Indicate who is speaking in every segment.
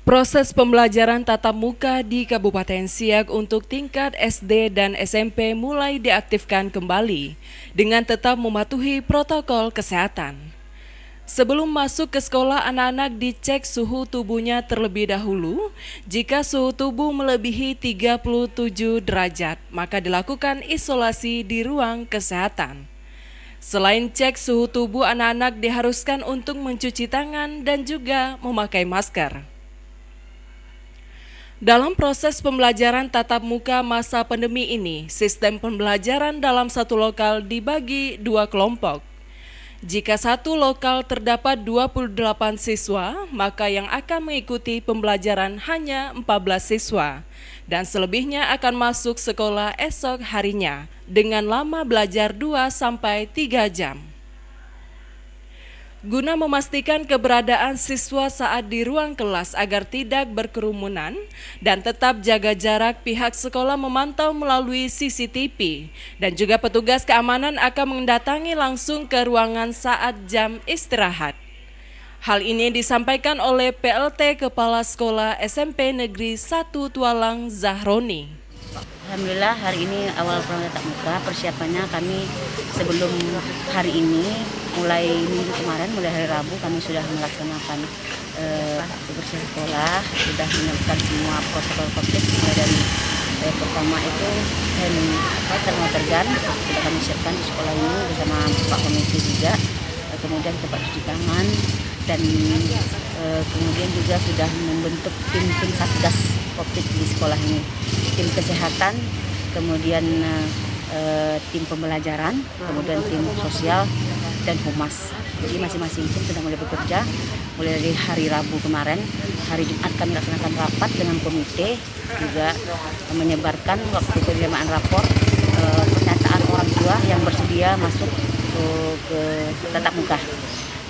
Speaker 1: Proses pembelajaran tatap muka di Kabupaten Siak untuk tingkat SD dan SMP mulai diaktifkan kembali dengan tetap mematuhi protokol kesehatan. Sebelum masuk ke sekolah, anak-anak dicek suhu tubuhnya terlebih dahulu. Jika suhu tubuh melebihi 37 derajat, maka dilakukan isolasi di ruang kesehatan. Selain cek suhu tubuh, anak-anak diharuskan untuk mencuci tangan dan juga memakai masker. Dalam proses pembelajaran tatap muka masa pandemi ini, sistem pembelajaran dalam satu lokal dibagi dua kelompok. Jika satu lokal terdapat 28 siswa, maka yang akan mengikuti pembelajaran hanya 14 siswa, dan selebihnya akan masuk sekolah esok harinya dengan lama belajar 2-3 jam. Guna memastikan keberadaan siswa saat di ruang kelas agar tidak berkerumunan dan tetap jaga jarak, pihak sekolah memantau melalui CCTV dan juga petugas keamanan akan mendatangi langsung ke ruangan saat jam istirahat. Hal ini disampaikan oleh PLT Kepala Sekolah SMP Negeri 1 Tualang Zahroni.
Speaker 2: Alhamdulillah hari ini awal tatap muka, persiapannya kami sebelum hari ini mulai minggu kemarin, mulai hari Rabu kami sudah melaksanakan bersih sekolah, sudah menyiapkan semua protokol COVID mulai dari pertama itu termometer gun sudah kami siapkan di sekolah ini bersama Pak Komisi juga, kemudian tempat cuci tangan dan kemudian juga sudah membentuk tim satgas COVID di sekolah ini, tim kesehatan, kemudian tim pembelajaran, kemudian tim sosial dan humas. Jadi masing-masing tim sudah mulai bekerja mulai dari hari Rabu kemarin. Hari Jumat kami laksanakan rapat dengan komite, juga menyebarkan waktu penerimaan rapor pernyataan orang tua yang bersedia masuk ke tatap muka.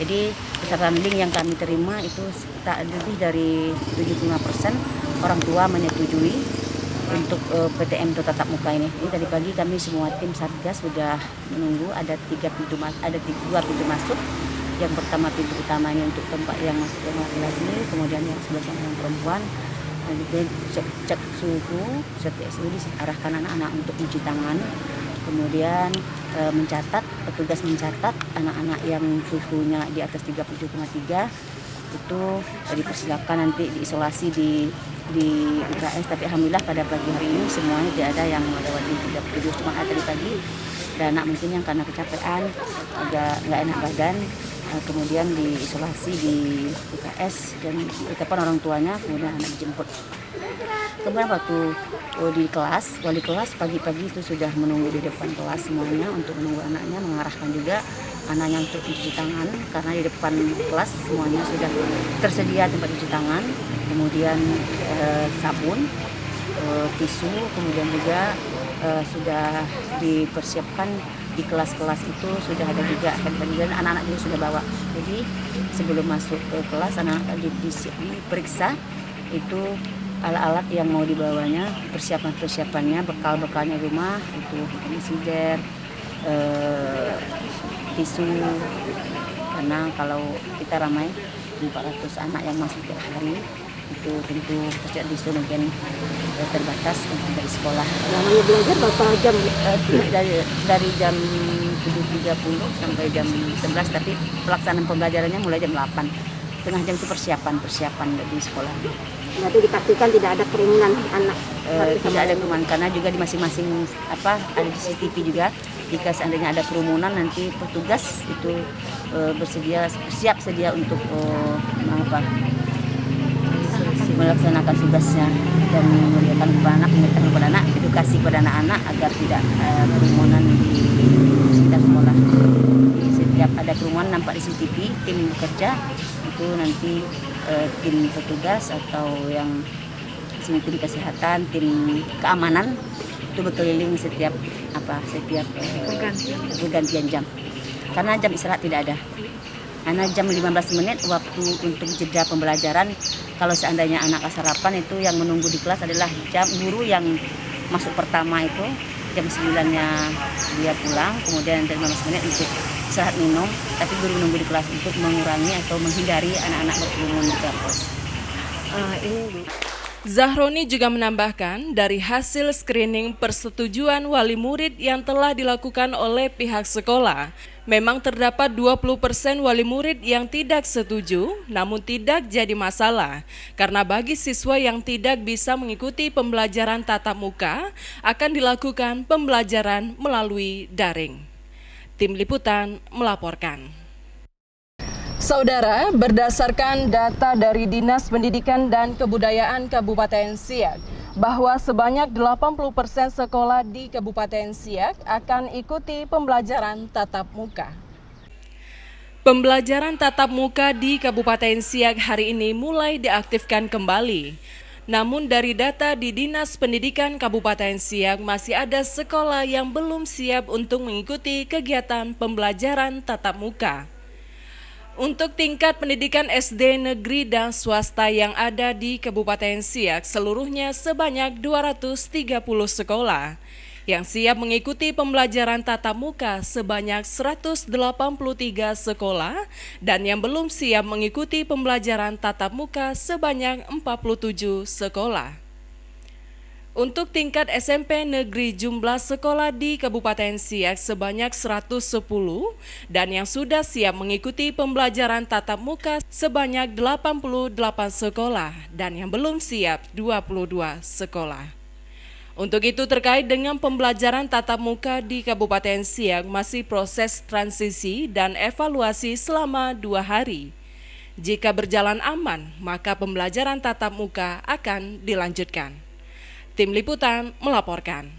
Speaker 2: Jadi peserta didik yang kami terima itu tak lebih dari 75% orang tua menyetujui untuk PTM atau tatap muka ini. Jadi tadi pagi kami semua tim satgas sudah menunggu, ada dua pintu masuk. Yang pertama pintu utamanya untuk tempat yang masuk yang laki-laki, kemudian yang sebelah sana yang perempuan. Kemudian cek suhu, setiap suhu diarahkan anak-anak untuk cuci tangan. Kemudian petugas mencatat anak-anak yang suhunya di atas 37,3 itu dipersilakan nanti diisolasi di UKS. Tapi alhamdulillah pada pagi hari ini semuanya tidak ada yang melewati 37, cuma ada tadi pagi dan anak mungkin yang karena kecapean agak nggak enak badan, kemudian diisolasi di UKS dan ditelepon orang tuanya, kemudian anak dijemput. Kemudian waktu di kelas, wali kelas pagi-pagi itu sudah menunggu di depan kelas semuanya untuk menunggu anaknya, mengarahkan juga anaknya untuk cuci tangan karena di depan kelas semuanya sudah tersedia tempat cuci tangan, kemudian sabun, tisu, kemudian juga sudah dipersiapkan di kelas-kelas itu sudah ada juga dan anak-anak juga sudah bawa. Jadi sebelum masuk ke kelas anak-anak diperiksa itu alat-alat yang mau dibawanya, persiapannya, bekal-bekalnya rumah itu sigar, tisu, karena kalau kita ramai 400 anak yang masuk tiap hari itu tentu persediaan tisu mungkin terbatas untuk dari sekolah.
Speaker 3: Namanya belajar berapa jam?
Speaker 2: Dari jam 7.30 sampai jam 11, tapi pelaksanaan pembelajarannya mulai jam 8. Setengah jam itu persiapan di sekolah.
Speaker 3: Berarti dipastikan tidak ada kerumunan anak.
Speaker 2: Tidak ada kerumunan karena juga di masing-masing ada di CCTV juga. Jika seandainya ada kerumunan nanti petugas itu siap sedia untuk melaksanakan tugasnya dan mengingatkan kepada anak, edukasi kepada anak-anak agar tidak kerumunan di sekitar sekolah. Jadi setiap ada kerumunan nampak di CCTV, tim bekerja itu nanti tim petugas atau yang tim kesehatan, tim keamanan itu berkeliling setiap pergantian jam. Karena jam istirahat tidak ada. Karena jam 15 menit waktu untuk jeda pembelajaran. Kalau seandainya anak sarapan itu yang menunggu di kelas adalah jam guru yang masuk pertama itu jam 9-nya dia pulang, kemudian 15 menit untuk istirahat minum, tapi guru menunggu di kelas untuk mengurangi atau menghindari anak-anak berkerumun di kelas.
Speaker 3: Ini
Speaker 1: Zahroni juga menambahkan dari hasil screening persetujuan wali murid yang telah dilakukan oleh pihak sekolah, memang terdapat 20% wali murid yang tidak setuju, namun tidak jadi masalah, karena bagi siswa yang tidak bisa mengikuti pembelajaran tatap muka, akan dilakukan pembelajaran melalui daring. Tim Liputan melaporkan. Saudara, berdasarkan data dari Dinas Pendidikan dan Kebudayaan Kabupaten Siak, bahwa sebanyak 80% sekolah di Kabupaten Siak akan ikuti pembelajaran tatap muka. Pembelajaran tatap muka di Kabupaten Siak hari ini mulai diaktifkan kembali. Namun dari data di Dinas Pendidikan Kabupaten Siak masih ada sekolah yang belum siap untuk mengikuti kegiatan pembelajaran tatap muka. Untuk tingkat pendidikan SD negeri dan swasta yang ada di Kabupaten Siak seluruhnya sebanyak 230 sekolah. Yang siap mengikuti pembelajaran tatap muka sebanyak 183 sekolah dan yang belum siap mengikuti pembelajaran tatap muka sebanyak 47 sekolah. Untuk tingkat SMP negeri jumlah sekolah di Kabupaten Siak sebanyak 110 dan yang sudah siap mengikuti pembelajaran tatap muka sebanyak 88 sekolah dan yang belum siap 22 sekolah. Untuk itu terkait dengan pembelajaran tatap muka di Kabupaten Siak masih proses transisi dan evaluasi selama 2 hari. Jika berjalan aman, maka pembelajaran tatap muka akan dilanjutkan. Tim Liputan melaporkan.